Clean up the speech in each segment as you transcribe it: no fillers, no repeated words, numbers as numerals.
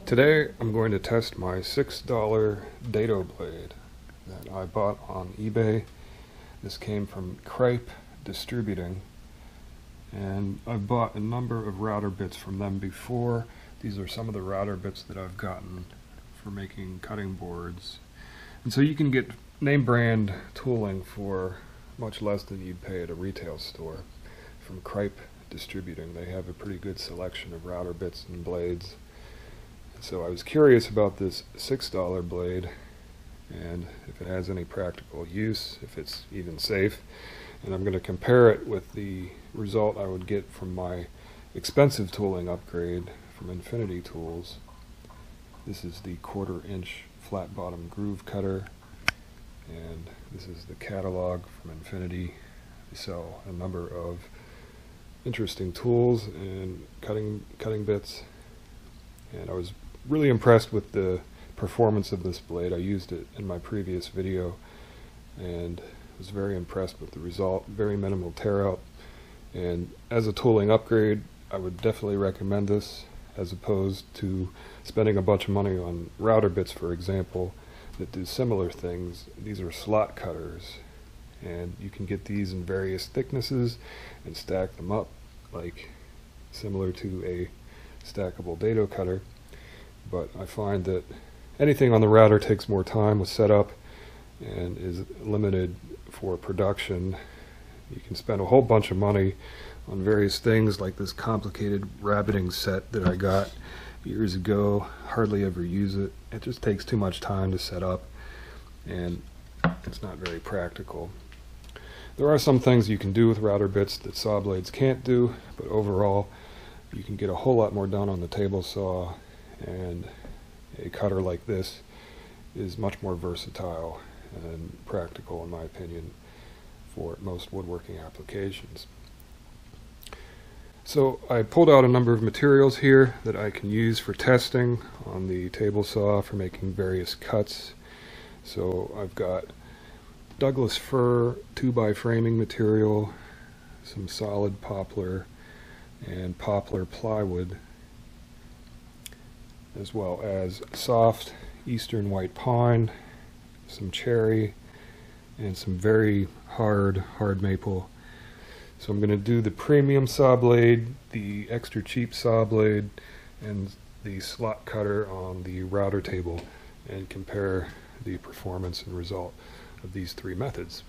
Today I'm going to test my $6 Dado blade that I bought on eBay. This came from Cripe Distributing, and I've bought a number of router bits from them before. These are some of the router bits that I've gotten for making cutting boards. And so you can get name brand tooling for much less than you'd pay at a retail store from Cripe Distributing. They have a pretty good selection of router bits and blades. So I was curious about this $6 blade and if it has any practical use, if it's even safe, and I'm going to compare it with the result I would get from my expensive tooling upgrade from Infinity Tools. This is the 1/4 inch flat bottom groove cutter, and this is the catalog from Infinity. They sell a number of interesting tools and cutting bits, and I was really impressed with the performance of this blade. I used it in my previous video and was very impressed with the result. Very minimal tear out, and as a tooling upgrade I would definitely recommend this as opposed to spending a bunch of money on router bits, for example, that do similar things. These are slot cutters, and you can get these in various thicknesses and stack them up like similar to a stackable dado cutter. But I find that anything on the router takes more time with setup and is limited for production. You can spend a whole bunch of money on various things like this complicated rabbiting set that I got years ago. Hardly ever use it. It just takes too much time to set up, and it's not very practical. There are some things you can do with router bits that saw blades can't do, but overall you can get a whole lot more done on the table saw, and a cutter like this is much more versatile and practical, in my opinion, for most woodworking applications. So I pulled out a number of materials here that I can use for testing on the table saw for making various cuts. So I've got Douglas fir 2x framing material, some solid poplar and poplar plywood, as well as soft eastern white pine, some cherry, and some very hard maple. So I'm going to do the premium saw blade, the extra cheap saw blade, and the slot cutter on the router table, and compare the performance and result of these three methods.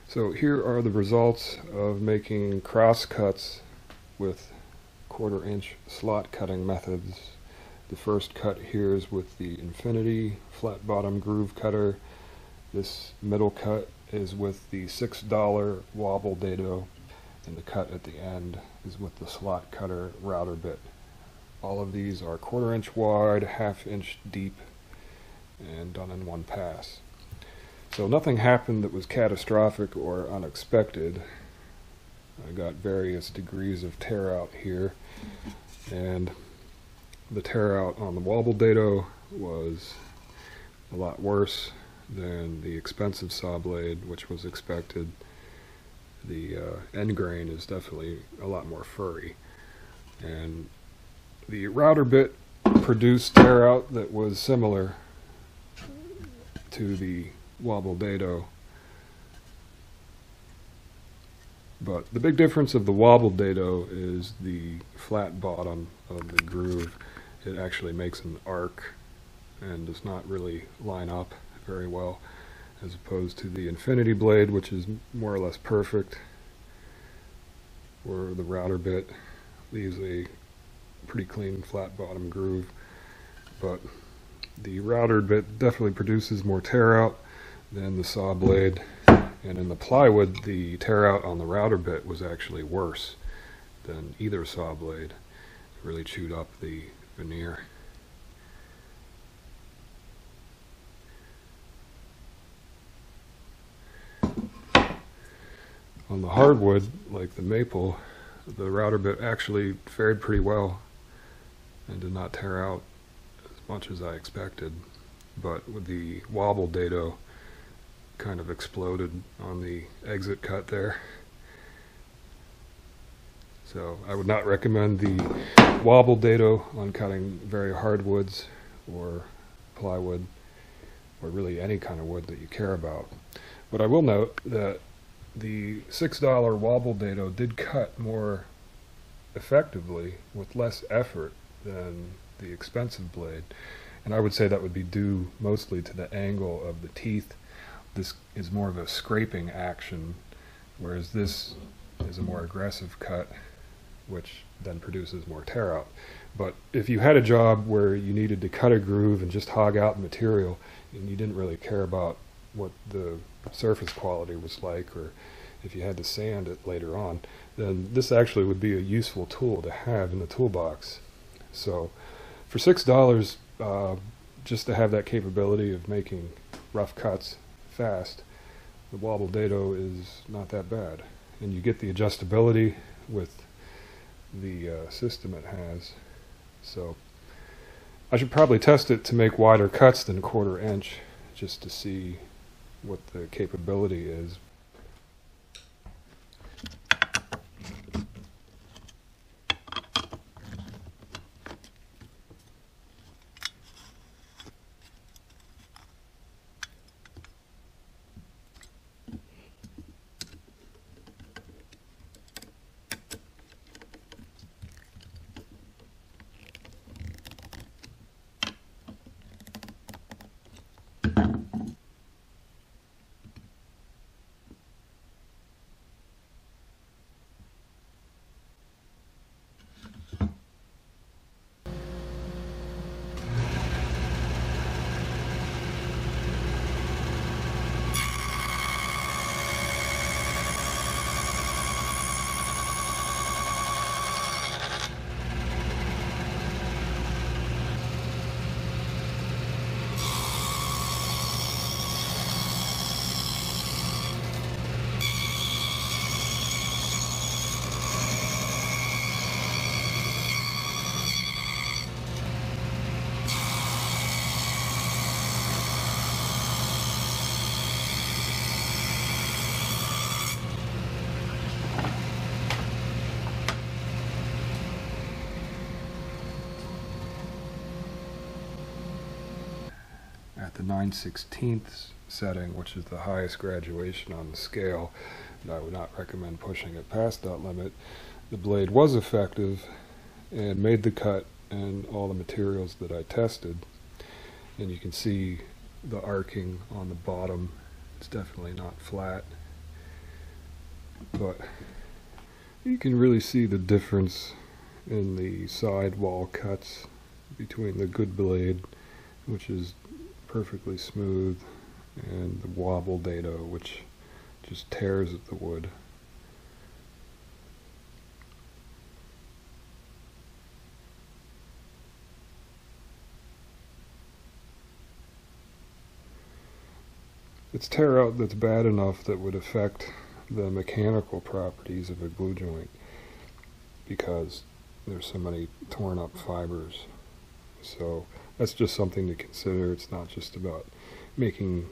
So here are the results of making cross cuts with 1/4 inch slot cutting methods. The first cut here is with the Infinity flat bottom groove cutter. This middle cut is with the $6 wobble dado, and the cut at the end is with the slot cutter router bit. All of these are 1/4 inch wide, 1/2 inch deep, and done in one pass. So nothing happened that was catastrophic or unexpected. I got various degrees of tear out here, and the tear out on the wobble dado was a lot worse than the expensive saw blade, which was expected. The end grain is definitely a lot more furry, and the router bit produced tear out that was similar to the wobble dado. But the big difference of the wobble dado is the flat bottom of the groove. It actually makes an arc and does not really line up very well, as opposed to the Infinity blade, which is more or less perfect, where the router bit leaves a pretty clean flat bottom groove. But the router bit definitely produces more tear out than the saw blade, and in the plywood the tear out on the router bit was actually worse than either saw blade. It really chewed up the veneer. On the hardwood, like the maple, the router bit actually fared pretty well and did not tear out as much as I expected. But with the wobble dado, kind of exploded on the exit cut there. So I would not recommend the wobble dado on cutting very hard woods or plywood, or really any kind of wood that you care about. But I will note that the $6 wobble dado did cut more effectively with less effort than the expensive blade, and I would say that would be due mostly to the angle of the teeth. This is more of a scraping action, whereas this is a more aggressive cut, which then produces more tear out. But if you had a job where you needed to cut a groove and just hog out the material, and you didn't really care about what the surface quality was like, or if you had to sand it later on, then this actually would be a useful tool to have in the toolbox. So for $6, just to have that capability of making rough cuts fast, the wobble dado is not that bad, and you get the adjustability with the system it has. So I should probably test it to make wider cuts than 1/4 inch, just to see what the capability is. At the 9/16 setting, which is the highest graduation on the scale, and I would not recommend pushing it past that limit, the blade was effective and made the cut in all the materials that I tested. And you can see the arcing on the bottom. It's definitely not flat. but you can really see the difference in the sidewall cuts between the good blade, which is perfectly smooth, and the wobble Dado, which just tears at the wood. It's tear out that's bad enough that would affect the mechanical properties of a glue joint because there's so many torn up fibers. So that's just something to consider. It's not just about making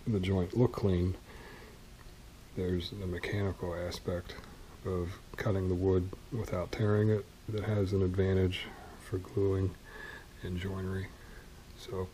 the joint look clean. There's the mechanical aspect of cutting the wood without tearing it that has an advantage for gluing and joinery. So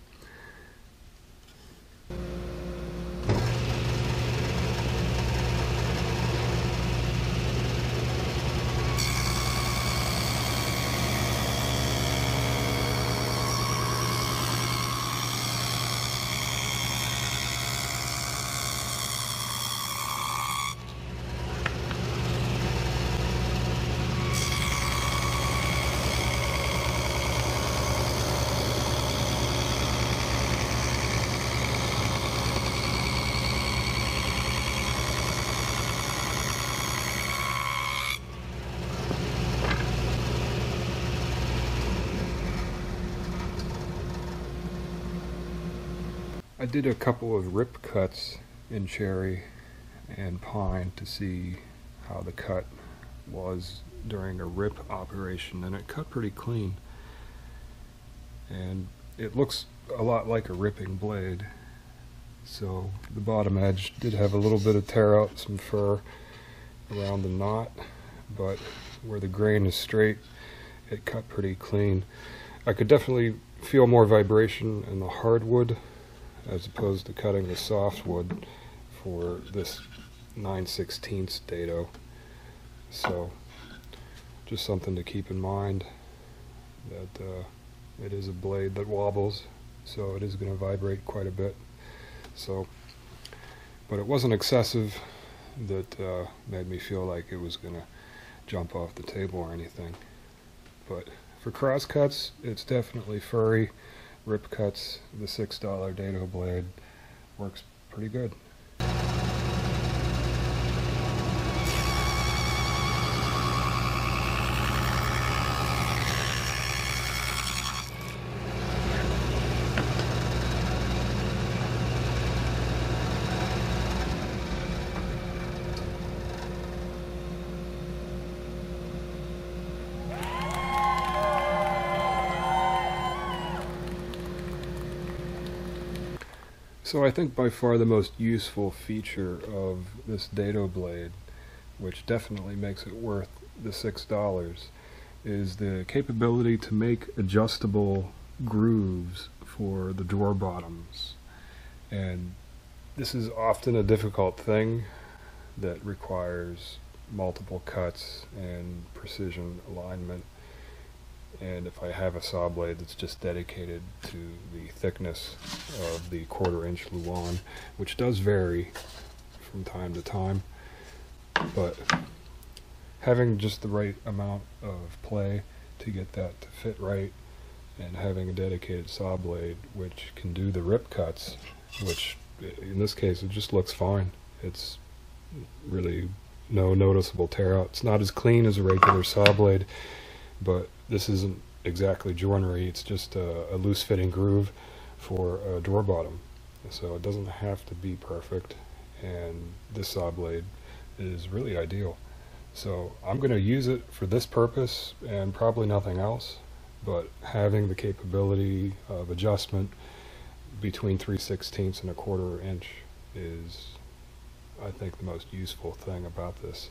I did a couple of rip cuts in cherry and pine to see how the cut was during a rip operation, and it cut pretty clean. And it looks a lot like a ripping blade. So the bottom edge did have a little bit of tear out, some fur around the knot, but where the grain is straight, it cut pretty clean. I could definitely feel more vibration in the hardwood as opposed to cutting the softwood for this 9/16 Dado. So just something to keep in mind, that it is a blade that wobbles, so it is going to vibrate quite a bit. So, but it wasn't excessive that made me feel like it was going to jump off the table or anything. But for cross cuts, it's definitely furry. Rip cuts, the $6 Dado blade works pretty good. So I think by far the most useful feature of this Dado blade, which definitely makes it worth the $6, is the capability to make adjustable grooves for the drawer bottoms. And this is often a difficult thing that requires multiple cuts and precision alignment. And if I have a saw blade that's just dedicated to the thickness of the 1/4 inch Luan, which does vary from time to time, but having just the right amount of play to get that to fit right, and having a dedicated saw blade which can do the rip cuts, which in this case it just looks fine. It's really no noticeable tear out. It's not as clean as a regular saw blade, but this isn't exactly joinery, it's just a loose fitting groove for a drawer bottom. So it doesn't have to be perfect, and this saw blade is really ideal. So I'm going to use it for this purpose and probably nothing else, but having the capability of adjustment between 3/16 and a 1/4 inch is, I think, the most useful thing about this.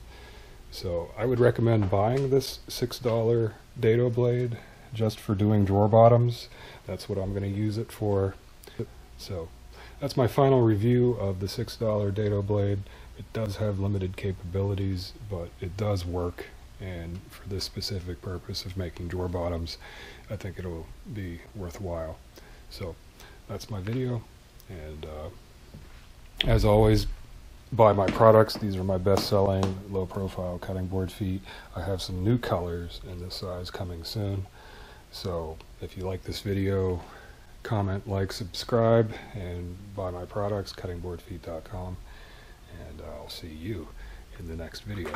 So I would recommend buying this $6 Dado blade just for doing drawer bottoms. That's what I'm going to use it for. So that's my final review of the $6 Dado blade. It does have limited capabilities, but it does work, and for this specific purpose of making drawer bottoms, I think it'll be worthwhile. So that's my video, and as always, buy my products. These are my best-selling low-profile cutting board feet. I have some new colors in this size coming soon. So if you like this video, comment, like, subscribe, and buy my products, cuttingboardfeet.com. And I'll see you in the next video.